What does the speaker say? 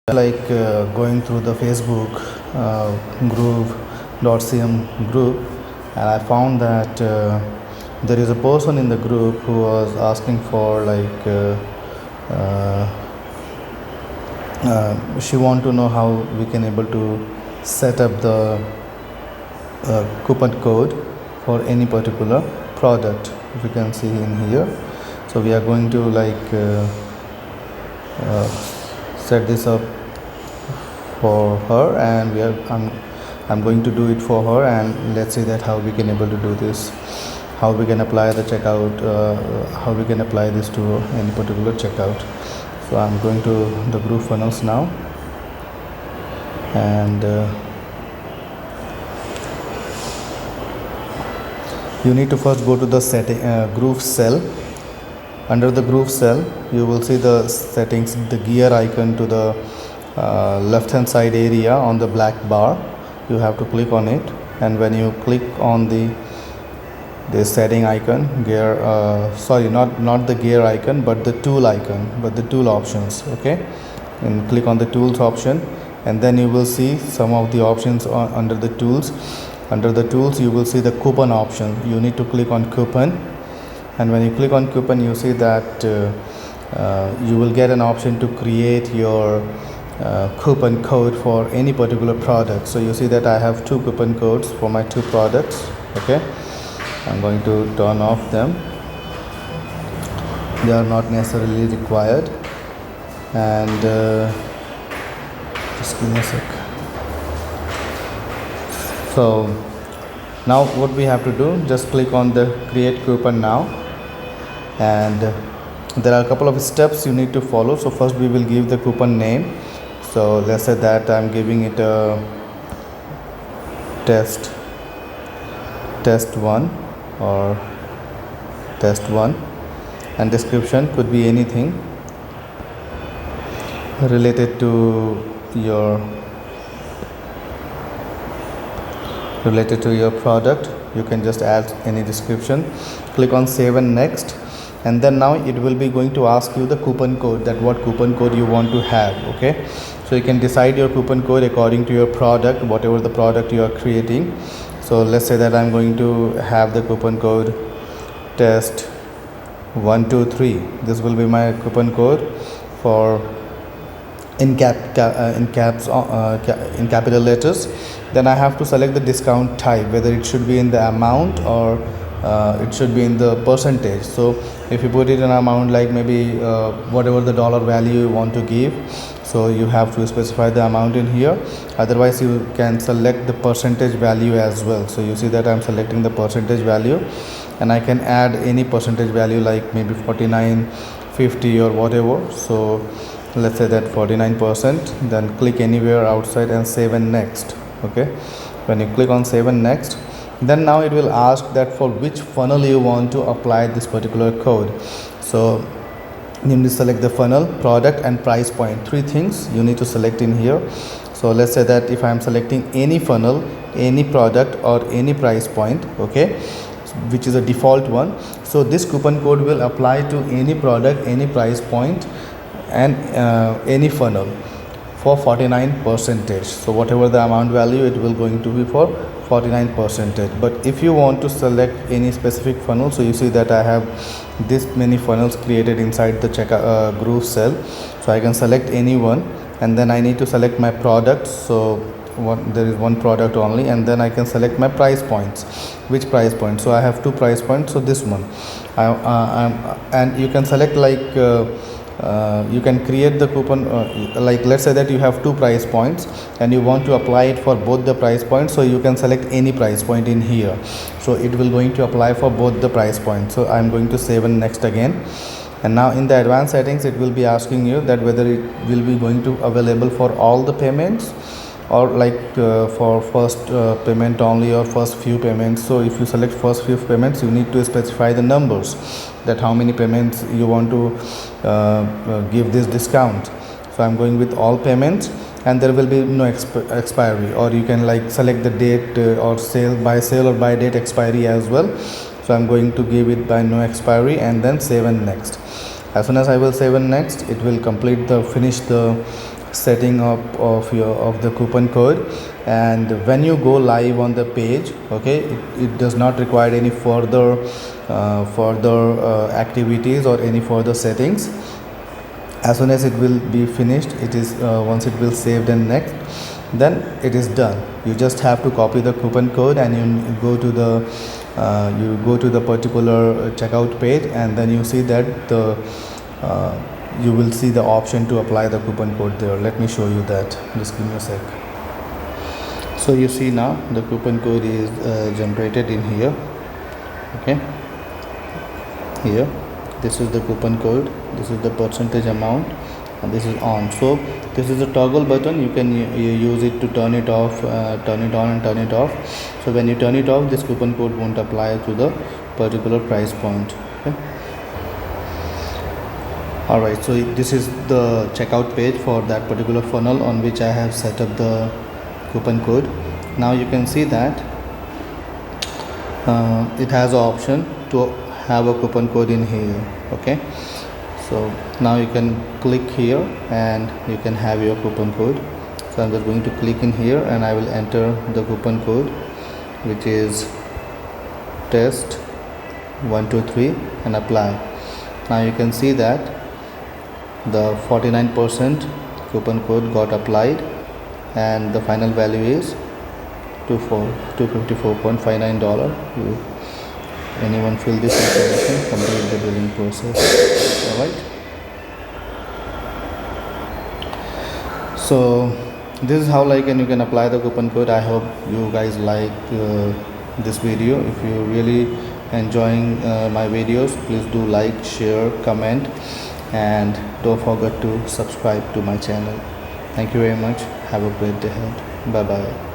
Going through the Facebook groove.cm group, and I found that there is a person in the group who was asking for she want to know how we can able to set up the coupon code for any particular product. If you can see in here, so we are going to set this up for her, and I'm going to do it for her, and let's see that how we can able to do this, how we can apply the checkout, how we can apply this to any particular checkout. So I'm going to the Groove funnels now, and you need to first go to the setting groove cell. Under the groove cell you will see the settings, the gear icon to the left hand side area on the black bar. You have to click on it, and when you click on the setting icon, gear not the gear icon but the tool icon, but the tool options, okay, and click on the tools option, and then you will see some of the options under the tools. Under the tools you will see the coupon option. You need to click on coupon, and when you click on coupon you see that you will get an option to create your coupon code for any particular product. So you see that I have two coupon codes for my two products. Okay, I'm going to turn off them, they are not necessarily required, and just give me a sec. So now what we have to do, just click on the create coupon now, and there are a couple of steps you need to follow. So first we will give the coupon name. So let's say that I'm giving it a test 1 or test 1, and description could be anything related to your product. You can just add any description. Click on save and next, and then now it will be going to ask you the coupon code, that what coupon code you want to have. Okay, so you can decide your coupon code according to your product, whatever the product you are creating. So let's say that I'm going to have the coupon code test 123. This will be my coupon code for in capital letters. Then I have to select the discount type, whether it should be in the amount or it should be in the percentage. So if you put it in amount, like maybe whatever the dollar value you want to give, so you have to specify the amount in here. Otherwise you can select the percentage value as well. So you see that I'm selecting the percentage value, and I can add any percentage value, like maybe 49, 50 or whatever. So let's say that 49%, then click anywhere outside and save and next. Okay, when you click on save and next, then now it will ask that for which funnel you want to apply this particular code. So you need to select the funnel, product and price point. Three things you need to select in here. So let's say that if I am selecting any funnel, any product or any price point, okay, which is a default one, so this coupon code will apply to any product, any price point and any funnel for 49%. So whatever the amount value, it will going to be for 49%. But if you want to select any specific funnel, so you see that I have this many funnels created inside the groove cell. So I can select any one, and then I need to select my product. So there is one product only, and then I can select my price points. Which price point? So I have two price points, so this one and you can select you can create the coupon, like let's say that you have two price points and you want to apply it for both the price points. So you can select any price point in here, so it will going to apply for both the price points. So I'm going to save and next again, and now in the advanced settings it will be asking you that whether it will be going to available for all the payments, or for first payment only, or first few payments. So if you select first few payments, you need to specify the numbers, that how many payments you want to give this discount. So I'm going with all payments, and there will be no expiry, or you can select the date or by sale or by date expiry as well. So I'm going to give it by no expiry, and then save and next. As soon as I will save and next, it will finish the setting up of the coupon code, and when you go live on the page, okay, it does not require any further activities or any further settings. As soon as it will be finished, it is once it will saved and next, then it is done. You just have to copy the coupon code and you go to the particular checkout page, and then you see that you will see the option to apply the coupon code there. Let me show you that. Just give me a sec. So you see now the coupon code is generated in here. Okay, here this is the coupon code, this is the percentage amount, and this is on. So this is a toggle button. You can use it to turn it off, turn it on and turn it off. So when you turn it off, this coupon code won't apply to the particular price point. Okay. Alright, so this is the checkout page for that particular funnel on which I have set up the coupon code. Now you can see that it has an option to have a coupon code in here. Okay, so now you can click here and you can have your coupon code. So I'm just going to click in here and I will enter the coupon code, which is test 123, and apply. Now you can see that the 49% coupon code got applied and the final value is $254.59. Anyone fill this information, complete the billing process. Alright, so this is how you can apply the coupon code. I hope you guys like this video. If you really enjoying my videos, please do like, share, comment, and don't forget to subscribe to my channel. Thank you very much. Have a great day ahead. Bye bye.